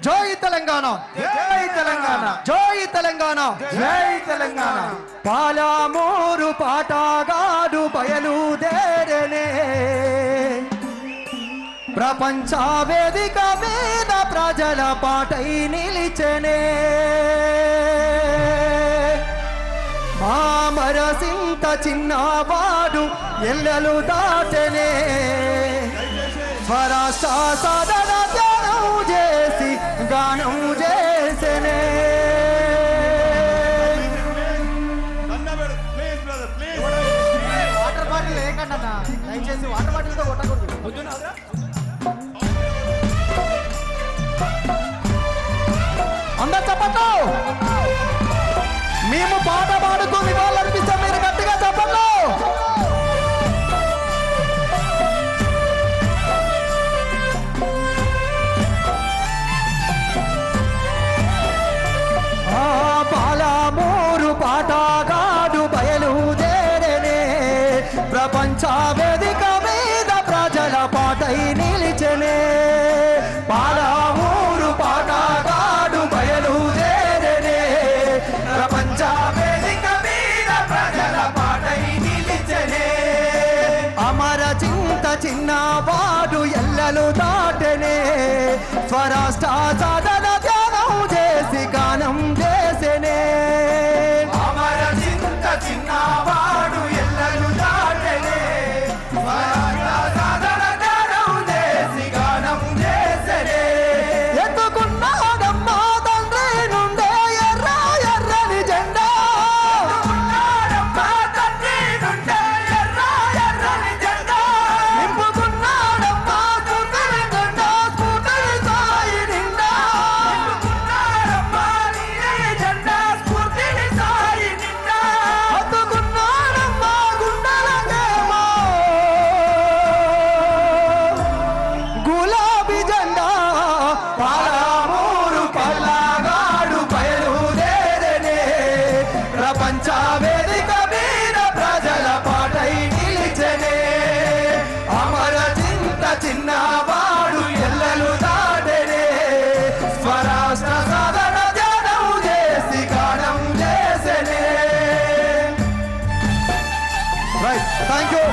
జై తెలంగాణ, జై తెలంగాణ, జై తెలంగాణ, జై తెలంగాణ. పాలమూరు పాటగాడు బయలుదేరనే, ప్రపంచ వేదిక మీద ప్రజల పాటై నిలిచెనే. మామరసింత చిన్నవాడు ఎల్లలు దాటనే, స్వరాష్ట్ర సాధన ధ్యానం చేసి గానం చేసనే. వాటర్ బాటిల్ లేకుండా దయచేసి వాటర్ బాటిల్తో కొట్టకూడదు. అందరు చెప్పండి, మేము పాట పాడుతూ నివాళులర్పిస్తాం, మీరు గట్టిగా చెప్పండి. పాలమూరు పాటగాడు బయలుదేరనే, ప్రపంచ వేదిక మీద ప్రజల పాటై నిలిచెనే. పాలమూరు పాటగాడు బయలుదేరనే, ప్రపంచ వేదిక మీద ప్రజల పాటై నిలిచెనే. అమర చింత చిన్నవాడు ఎల్లలు దాటనే, స్వరాష్ట్ర సాధన ధ్యానం చేసి గానం చేసెనే. అమర చింత చిన్నవాడు ఎల్లలు దాటనే, స్వరాష్ట్ర సాధన ధ్యానం చేసి గానం చేసెనే. ఎత్తుకున్నాడమ్మా తండ్రి నుండే ఎర్ర ఎర్రని జెండా, తండ్రి నుండే ఎర్ర ఎర్రని జెండా. నింపుకున్నాడమ్మా స్ఫూర్తిని జెండా, స్ఫూర్తిని సాయి నిండా. నింపుకున్నాడమ్మా నీరే జెండా, స్ఫూర్తిని సాయి నిండా. హత్తుకున్నాడమ్మా గుండెలకేమో గులాబీ జెండా. పాలమూరు పల్లగాడు బయలుదేరనే, ప్రపంచ వేదిక మీద ప్రజల పాటై నిలిచెనే. అమర చింత చిన్నవాడు ఎల్లలు దాటనే, స్వరాష్ట్ర సాధన ధ్యానం చేసి గానం చేసెనే. Right, thank you.